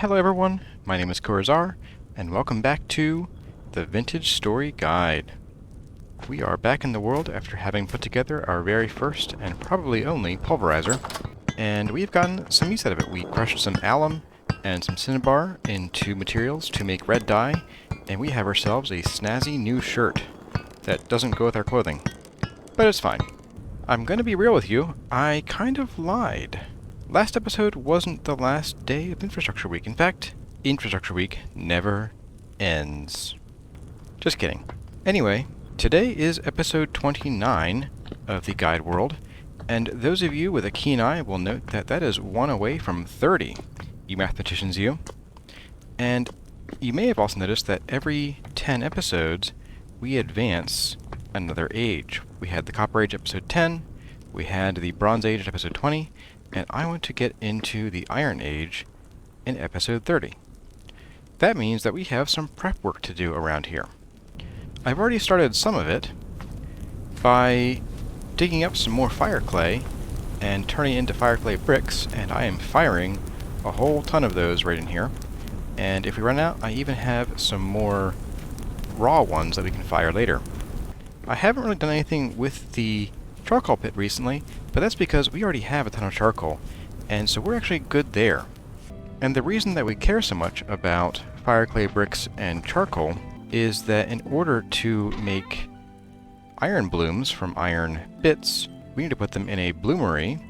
Hello everyone, my name is Corazar, and welcome back to the Vintage Story Guide. We are back in the world after having put together our very first and probably only pulverizer, and we've gotten some use out of it. We crushed some alum and some cinnabar into materials to make red dye, and we have ourselves a snazzy new shirt that doesn't go with our clothing. But it's fine. I'm going to be real with you, I kind of lied. Last episode wasn't the last day of Infrastructure Week. In fact, Infrastructure Week never ends. Just kidding. Anyway, today is episode 29 of the Guide World, and those of you with a keen eye will note that that is one away from 30, you mathematicians you. And you may have also noticed that every 10 episodes, we advance another age. We had the Copper Age episode 10, we had the Bronze Age at episode 20, and I want to get into the Iron Age in episode 30. That means that we have some prep work to do around here. I've already started some of it by digging up some more fire clay and turning it into fire clay bricks, and I am firing a whole ton of those right in here. And if we run out, I even have some more raw ones that we can fire later. I haven't really done anything with the charcoal pit recently, but that's because we already have a ton of charcoal, and so we're actually good there. And the reason that we care so much about fire clay bricks and charcoal is that in order to make iron blooms from iron bits, we need to put them in a bloomery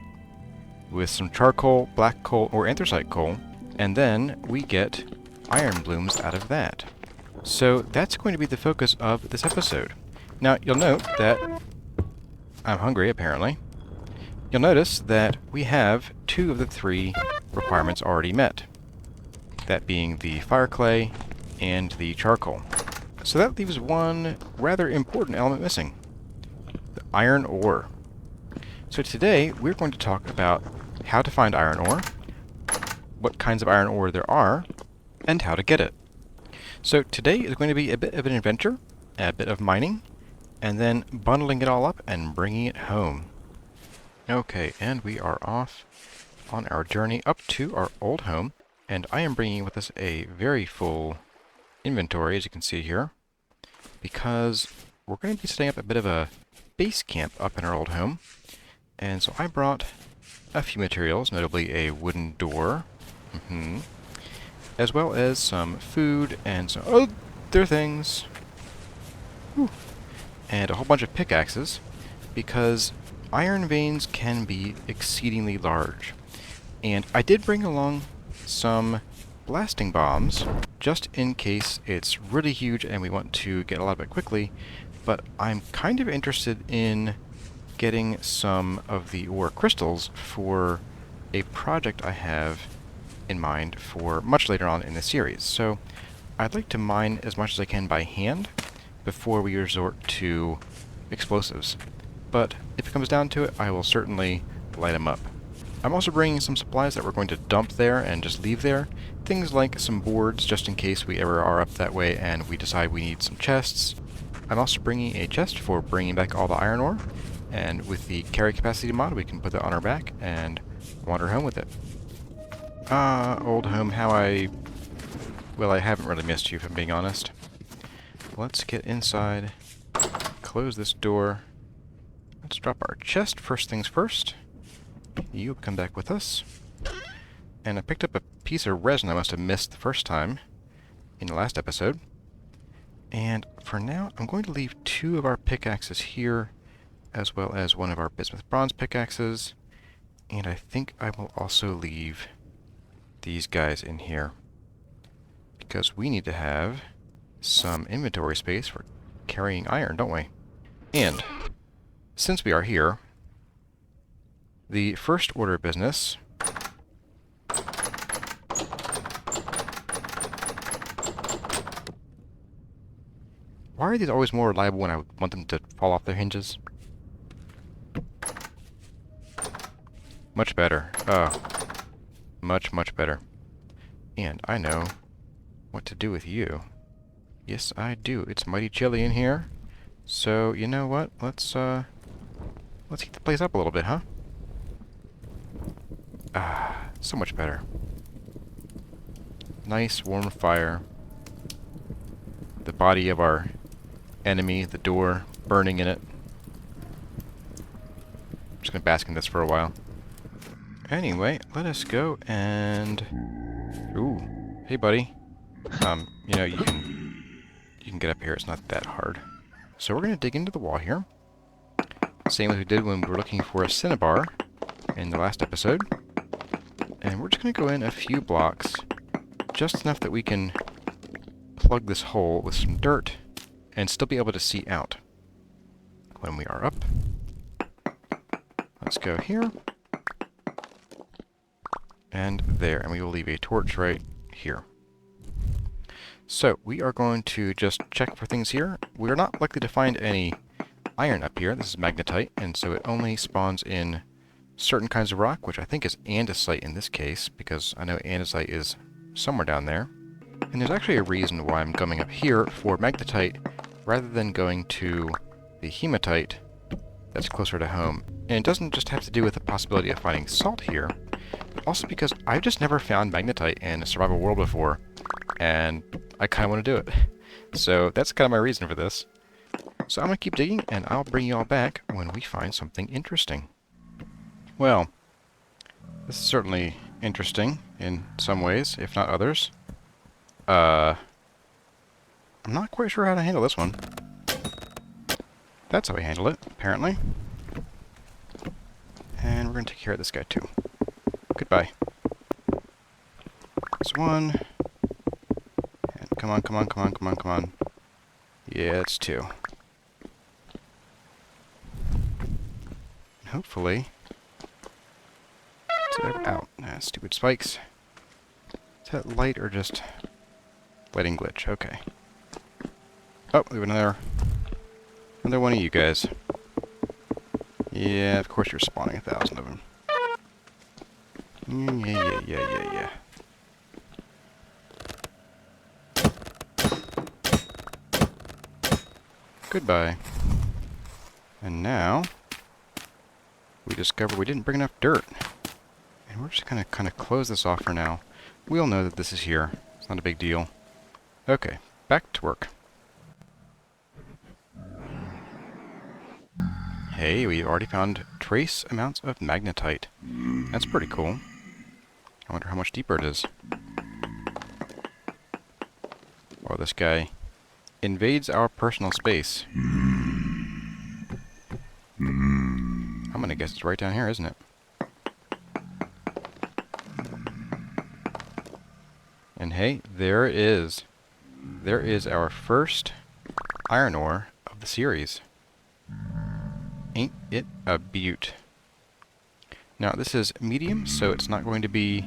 with some charcoal, black coal, or anthracite coal, and then we get iron blooms out of that. So that's going to be the focus of this episode. Now, you'll note that I'm hungry, apparently. You'll notice that we have 2 of the 3 requirements already met. That being the fire clay and the charcoal. So that leaves one rather important element missing. The iron ore. So today, we're going to talk about how to find iron ore, what kinds of iron ore there are, and how to get it. So today is going to be a bit of an adventure, a bit of mining, and then bundling it all up and bringing it home. Okay, and we are off on our journey up to our old home, and I am bringing with us a very full inventory, as you can see here, because we're going to be setting up a bit of a base camp up in our old home, and so I brought a few materials, notably a wooden door, as well as some food and some other things. Whew. And a whole bunch of pickaxes, because iron veins can be exceedingly large. And I did bring along some blasting bombs, just in case it's really huge and we want to get a lot of it quickly, but I'm kind of interested in getting some of the ore crystals for a project I have in mind for much later on in the series. So I'd like to mine as much as I can by hand before we resort to explosives. But if it comes down to it, I will certainly light them up. I'm also bringing some supplies that we're going to dump there and just leave there. Things like some boards, just in case we ever are up that way and we decide we need some chests. I'm also bringing a chest for bringing back all the iron ore, and with the carry capacity mod, we can put that on our back and wander home with it. Old home, well, I haven't really missed you, if I'm being honest. Let's get inside, close this door. Let's drop our chest first things first. You come back with us. And I picked up a piece of resin I must have missed the first time in the last episode. And for now, I'm going to leave 2 of our pickaxes here, as well as one of our bismuth bronze pickaxes. And I think I will also leave these guys in here, because we need to have some inventory space for carrying iron, don't we? And since we are here, the first order of business why are these always more reliable when I want them to fall off their hinges? Much better. Oh, much, much better. And I know what to do with you. Yes, I do. It's mighty chilly in here. So, you know what? Let's heat the place up a little bit, huh? So much better. nice warm fire. The body of our enemy, the door, burning in it. I'm just gonna bask in this for a while. Anyway, let us go and... Ooh. Hey, buddy. You know, you can get up here. It's not that hard. So we're gonna dig into the wall here. Same as we did when we were looking for a cinnabar in the last episode. And we're just gonna go in a few blocks, just enough that we can plug this hole with some dirt and still be able to see out when we are up. Let's go here. And there. And we will leave a torch right here. So, we are going to just check for things here. We are not likely to find any iron up here. This is magnetite, and so it only spawns in certain kinds of rock, which I think is andesite in this case, because I know andesite is somewhere down there. And there's actually a reason why I'm coming up here for magnetite rather than going to the hematite that's closer to home. And it doesn't just have to do with the possibility of finding salt here, but also because I've just never found magnetite in a survival world before, and I kind of want to do it. So that's kind of my reason for this. So I'm going to keep digging, and I'll bring you all back when we find something interesting. Well, this is certainly interesting in some ways, if not others. I'm not quite sure how to handle this one. That's how we handle it, apparently. And we're going to take care of this guy, too. Goodbye. That's one. And come on, come on, come on, come on, come on. Yeah, it's two. And hopefully... Out. Stupid spikes. Is that light or just lighting glitch? Okay. Oh, we have another one of you guys. Yeah, of course you're spawning 1,000 of them. Yeah. Goodbye. And now we discover we didn't bring enough dirt. And we're just gonna kind of close this off for now. We'll know that this is here. It's not a big deal. Okay, back to work. Hey, we've already found trace amounts of magnetite. That's pretty cool. I wonder how much deeper it is. Oh, this guy invades our personal space. I'm gonna guess it's right down here, isn't it? And hey, there it is. There is our first iron ore of the series. Ain't it a beaut? Now, this is medium, so it's not going to be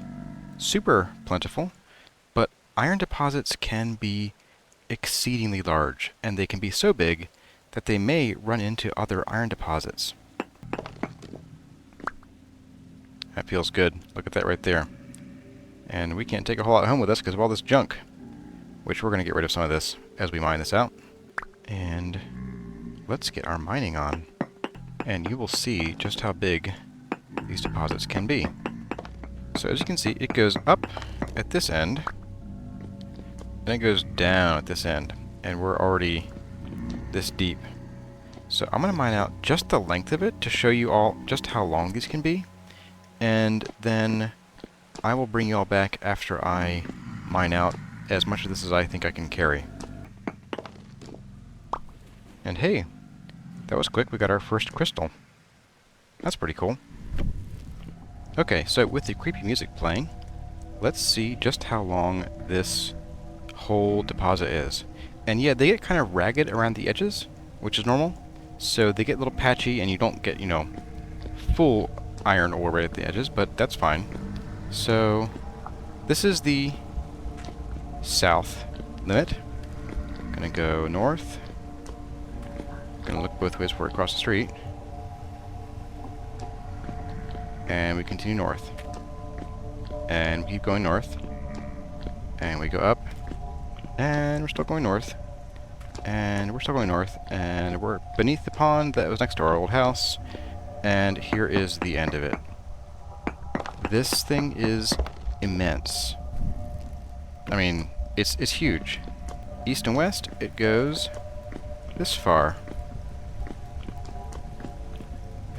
super plentiful, but iron deposits can be exceedingly large, and they can be so big that they may run into other iron deposits. That feels good. Look at that right there. And we can't take a whole lot home with us because of all this junk, which we're going to get rid of some of this as we mine this out. And let's get our mining on, and you will see just how big these deposits can be. So as you can see, it goes up at this end, then it goes down at this end, and we're already this deep. So I'm going to mine out just the length of it to show you all just how long these can be, and then I will bring you all back after I mine out as much of this as I think I can carry. And hey, that was quick. We got our first crystal. That's pretty cool. Okay, so with the creepy music playing, let's see just how long this whole deposit is. And yeah, they get kind of ragged around the edges, which is normal. So they get a little patchy and you don't get, you know, full iron ore right at the edges, but that's fine. So this is the south limit. Gonna go north. Gonna look both ways before we cross the street. And we continue north. And we keep going north. And we go up. And we're still going north. And we're still going north. And we're beneath the pond that was next to our old house. And here is the end of it. This thing is immense. I mean, it's huge. East and west, it goes this far.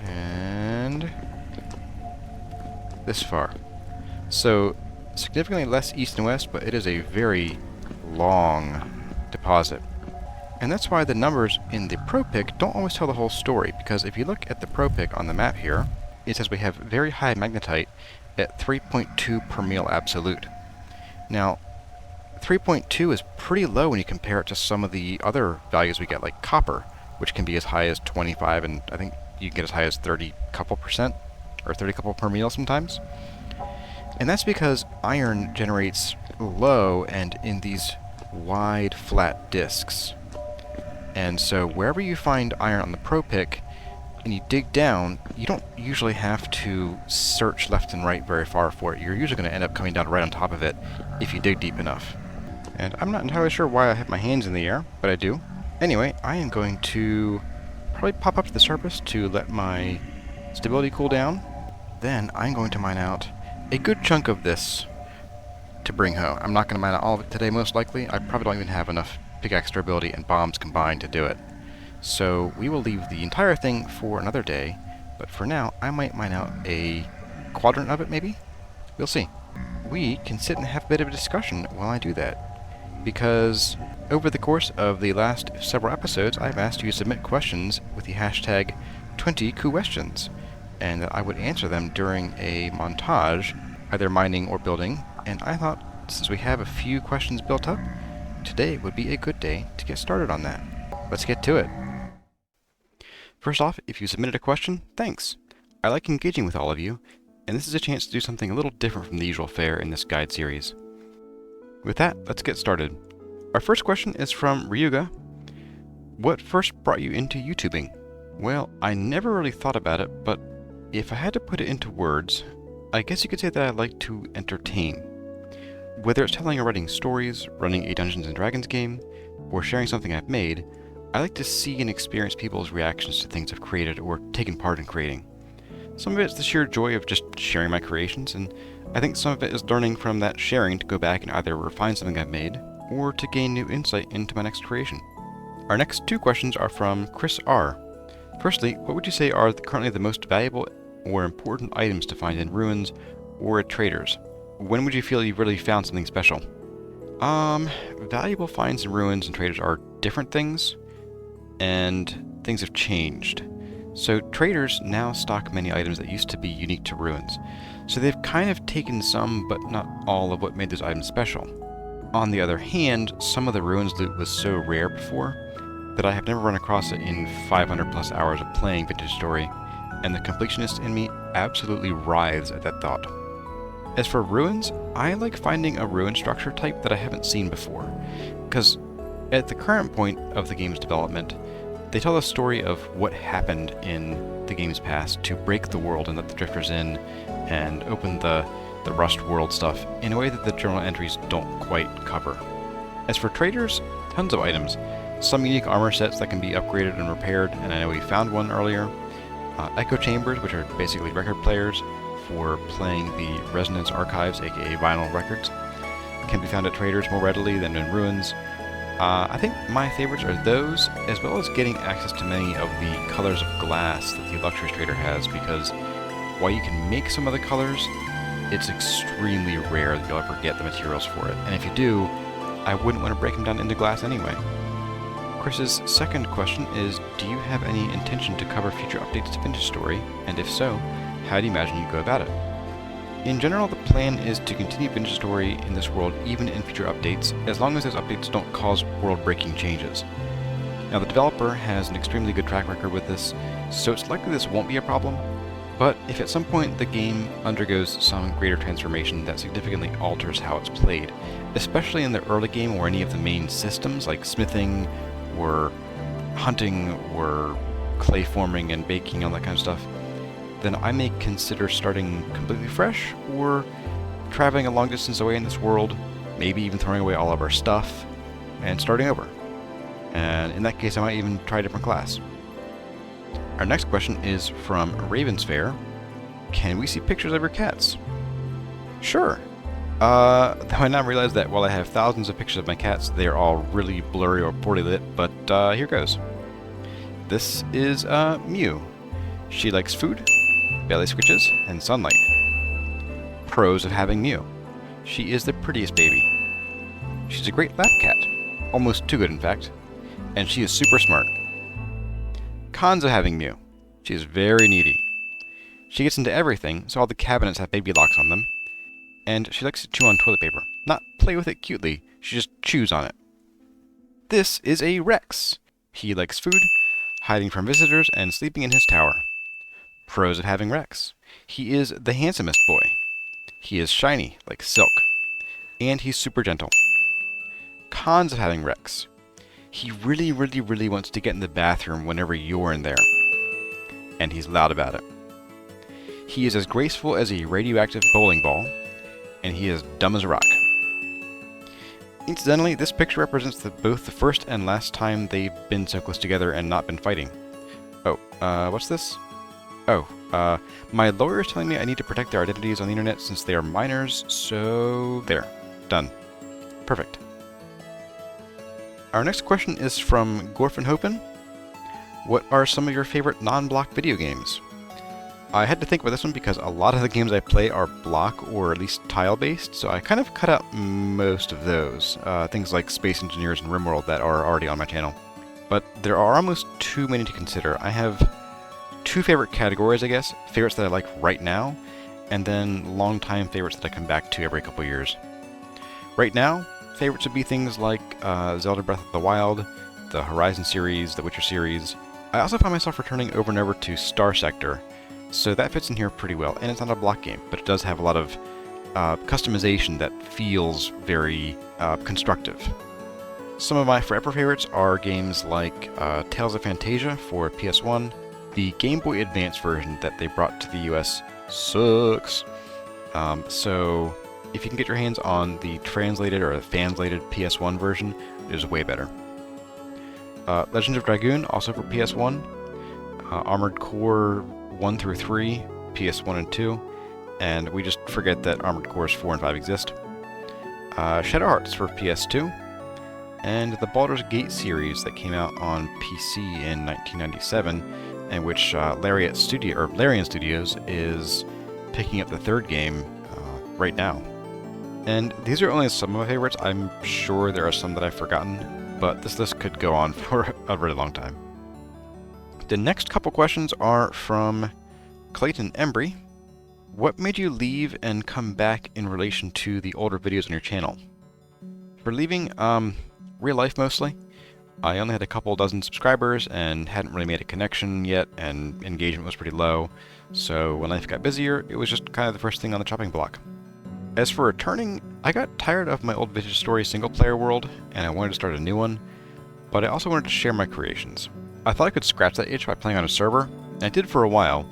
And this far. So, significantly less east and west, but it is a very long deposit. And that's why the numbers in the pro pick don't always tell the whole story, because if you look at the pro pick on the map here, it says we have very high magnetite at 3.2 per meal absolute. Now, 3.2 is pretty low when you compare it to some of the other values we get, like copper, which can be as high as 25, and I think you can get as high as 30 couple percent, or 30 couple per meal sometimes. And that's because iron generates low and in these wide, flat discs. And so wherever you find iron on the pro pick, and you dig down, you don't usually have to search left and right very far for it. You're usually going to end up coming down right on top of it if you dig deep enough. And I'm not entirely sure why I have my hands in the air, but I do. Anyway, I am going to probably pop up to the surface to let my stability cool down. Then I'm going to mine out a good chunk of this to bring home. I'm not going to mine out all of it today, most likely. I probably don't even have enough pickaxe durability and bombs combined to do it. So we will leave the entire thing for another day, but for now, I might mine out a quadrant of it, maybe? We'll see. We can sit and have a bit of a discussion while I do that, because over the course of the last several episodes, I've asked you to submit questions with the hashtag 20questions, and that I would answer them during a montage, either mining or building, and I thought, since we have a few questions built up, today would be a good day to get started on that. Let's get to it. First off, if you submitted a question, thanks. I like engaging with all of you, and this is a chance to do something a little different from the usual fare in this guide series. With that, let's get started. Our first question is from Ryuga. What first brought you into YouTubing? Well, I never really thought about it, but if I had to put it into words, I guess you could say that I like to entertain. Whether it's telling or writing stories, running a Dungeons & Dragons game, or sharing something I've made, I like to see and experience people's reactions to things I've created or taken part in creating. Some of it's the sheer joy of just sharing my creations, and I think some of it is learning from that sharing to go back and either refine something I've made, or to gain new insight into my next creation. Our next two questions are from Chris R. Firstly, what would you say are currently the most valuable or important items to find in ruins or at traders? When would you feel you've really found something special? Valuable finds in ruins and traders are different things, and things have changed. So traders now stock many items that used to be unique to ruins. So they've kind of taken some, but not all of what made those items special. On the other hand, some of the ruins loot was so rare before that I have never run across it in 500 plus hours of playing Vintage Story, and the completionist in me absolutely writhes at that thought. As for ruins, I like finding a ruin structure type that I haven't seen before, because at the current point of the game's development, they tell a story of what happened in the game's past to break the world and let the drifters in and open the Rust world stuff in a way that the journal entries don't quite cover. As for traders, tons of items. Some unique armor sets that can be upgraded and repaired, and I know we found one earlier. Echo chambers, which are basically record players for playing the Resonance Archives, aka vinyl records, can be found at traders more readily than in ruins. I think my favorites are those, as well as getting access to many of the colors of glass that the Luxuries Trader has, because while you can make some of the colors, it's extremely rare that you'll ever get the materials for it. And if you do, I wouldn't want to break them down into glass anyway. Chris's second question is, do you have any intention to cover future updates to Vintage Story? And if so, how do you imagine you'd go about it? In general, the plan is to continue Vintage Story in this world even in future updates, as long as those updates don't cause world-breaking changes. Now, the developer has an extremely good track record with this, so it's likely this won't be a problem, but if at some point the game undergoes some greater transformation that significantly alters how it's played, especially in the early game where any of the main systems like smithing, or hunting, or clay forming and baking, all that kind of stuff, then I may consider starting completely fresh, or traveling a long distance away in this world, maybe even throwing away all of our stuff, and starting over. And in that case, I might even try a different class. Our next question is from Ravensfair. Can we see pictures of your cats? Sure. Though I now realize that while I have thousands of pictures of my cats, they are all really blurry or poorly lit, but here goes. This is Mew. She likes food, belly scratches, and sunlight. Pros of having Mew. She is the prettiest baby. She's a great lap cat. Almost too good, in fact. And she is super smart. Cons of having Mew. She is very needy. She gets into everything, so all the cabinets have baby locks on them. And she likes to chew on toilet paper. Not play with it cutely, she just chews on it. This is a Rex. He likes food, hiding from visitors, and sleeping in his tower. Pros of having Rex. He is the handsomest boy. He is shiny, like silk. And he's super gentle. Cons of having Rex. He really wants to get in the bathroom whenever you're in there. And he's loud about it. He is as graceful as a radioactive bowling ball, and he is dumb as a rock. Incidentally, this picture represents both the first and last time they've been so close together and not been fighting. Oh, what's this? Oh, my lawyer is telling me I need to protect their identities on the internet since they are minors, so there. Done. Perfect. Our next question is from Gorfinhopen. What are some of your favorite non-block video games? I had to think about this one because a lot of the games I play are block or at least tile-based, so I kind of cut out most of those. Things like Space Engineers and RimWorld that are already on my channel. But there are almost too many to consider. I have two favorite categories, I guess. Favorites that I like right now, and then long-time favorites that I come back to every couple years. Right now, favorites would be things like Zelda Breath of the Wild, the Horizon series, the Witcher series. I also find myself returning over and over to Star Sector, so that fits in here pretty well, and it's not a block game, but it does have a lot of customization that feels very constructive. Some of my forever favorites are games like Tales of Phantasia for PS1. The Game Boy Advance version that they brought to the US sucks. So if you can get your hands on the translated or the fanslated PS1 version, it is way better. Legend of Dragoon, also for PS1. Armored Core 1 through 3, PS1 and 2, and we just forget that Armored Cores 4 and 5 exist. Shadow Hearts for PS2, and the Baldur's Gate series that came out on PC in 1997, and which Larian Studios is picking up the third game right now. And these are only some of my favorites. I'm sure there are some that I've forgotten, but this list could go on for a really long time. The next couple questions are from Clayton Embry. What made you leave and come back in relation to the older videos on your channel? For leaving, real life mostly. I only had a couple dozen subscribers and hadn't really made a connection yet, and engagement was pretty low, so when life got busier, it was just kind of the first thing on the chopping block. As for returning, I got tired of my old Vintage Story single-player world, and I wanted to start a new one, but I also wanted to share my creations. I thought I could scratch that itch by playing on a server, and I did for a while,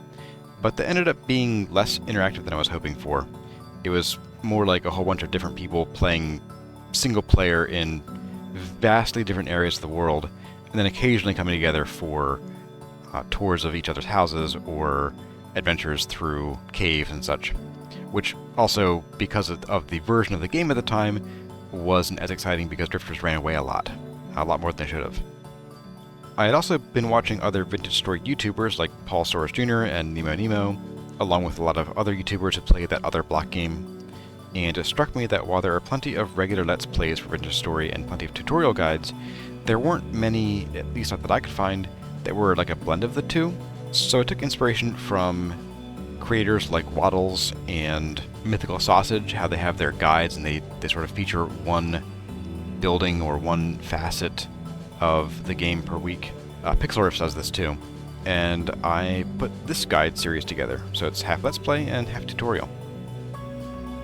but that ended up being less interactive than I was hoping for. It was more like a whole bunch of different people playing single-player in vastly different areas of the world, and then occasionally coming together for tours of each other's houses or adventures through caves and such, which also, because of the version of the game at the time, wasn't as exciting because drifters ran away a lot more than they should have. I had also been watching other Vintage Story YouTubers like Paul Soros Jr. and Nemo, along with a lot of other YouTubers who played that other block game, and it struck me that while there are plenty of regular Let's Plays for Vintage Story and plenty of tutorial guides, there weren't many, at least not that I could find, that were like a blend of the two. So I took inspiration from creators like Waddles and Mythical Sausage, how they have their guides and they sort of feature one building or one facet of the game per week. Pixel Riffs does this too. And I put this guide series together, so it's half Let's Play and half tutorial.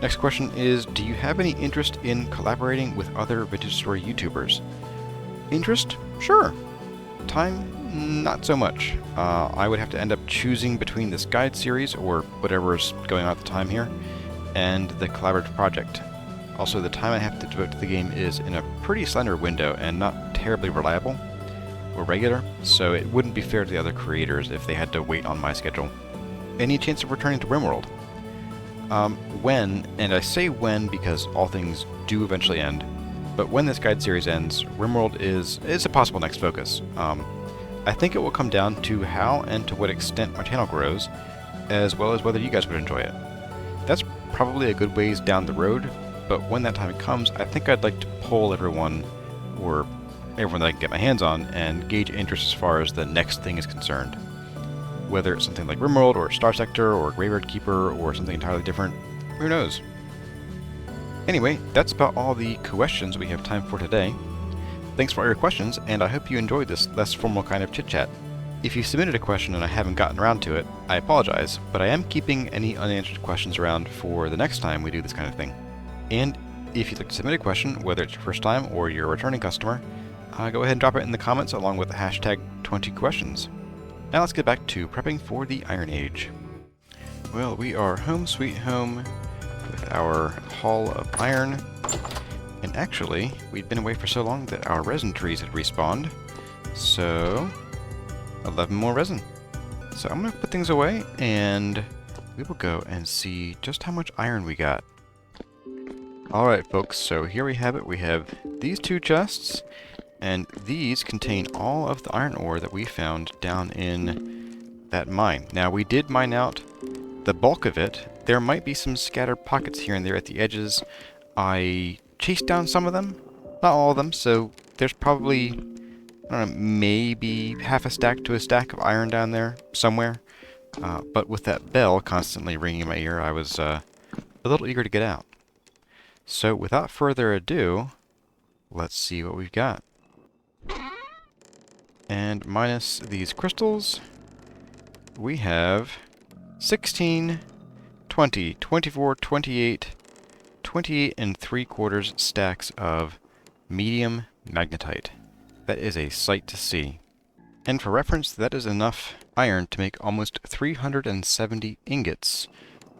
Next question is, do you have any interest in collaborating with other Vintage Story YouTubers? Interest? Sure. Time? Not so much. I would have to end up choosing between this guide series, or whatever's going on at the time here, and the collaborative project. Also, the time I have to devote to the game is in a pretty slender window and not terribly reliable or regular, so it wouldn't be fair to the other creators if they had to wait on my schedule. Any chance of returning to RimWorld? And I say when because all things do eventually end, but when this guide series ends, RimWorld is a possible next focus. I think it will come down to how and to what extent my channel grows, as well as whether you guys would enjoy it. That's probably a good ways down the road, but when that time comes, I think I'd like to poll everyone, or everyone that I can get my hands on, and gauge interest as far as the next thing is concerned. Whether it's something like RimWorld, or Star Sector, or Graveyard Keeper, or something entirely different, who knows? Anyway, that's about all the questions we have time for today. Thanks for all your questions, and I hope you enjoyed this less formal kind of chit-chat. If you submitted a question and I haven't gotten around to it, I apologize, but I am keeping any unanswered questions around for the next time we do this kind of thing. And if you'd like to submit a question, whether it's your first time or you're a returning customer, go ahead and drop it in the comments along with the hashtag 20questions. Now let's get back to prepping for the Iron Age. Well, we are home sweet home with our haul of iron. And actually, we'd been away for so long that our resin trees had respawned. So, 11 more resin. So I'm going to put things away and we will go and see just how much iron we got. Alright folks, so here we have it. We have these two chests. And these contain all of the iron ore that we found down in that mine. Now, we did mine out the bulk of it. There might be some scattered pockets here and there at the edges. I chased down some of them, not all of them, so there's probably, I don't know, maybe half a stack to a stack of iron down there somewhere. But with that bell constantly ringing in my ear, I was a little eager to get out. So without further ado, let's see what we've got. And minus these crystals, we have 16, 20, 24, 28, 28 and 3/4 stacks of medium magnetite. That is a sight to see. And for reference, that is enough iron to make almost 370 ingots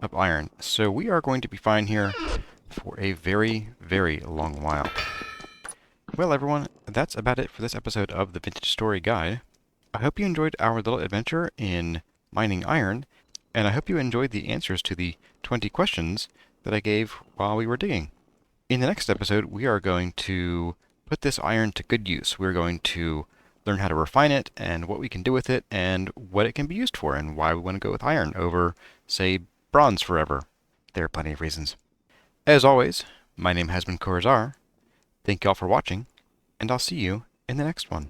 of iron. So we are going to be fine here for a very, very long while. Well everyone, that's about it for this episode of the Vintage Story Guide. I hope you enjoyed our little adventure in mining iron, and I hope you enjoyed the answers to the 20 questions that I gave while we were digging. In the next episode, we are going to put this iron to good use. We're going to learn how to refine it, and what we can do with it, and what it can be used for, and why we want to go with iron over, say, bronze forever. There are plenty of reasons. As always, my name has been Corazar. Thank you all for watching, and I'll see you in the next one.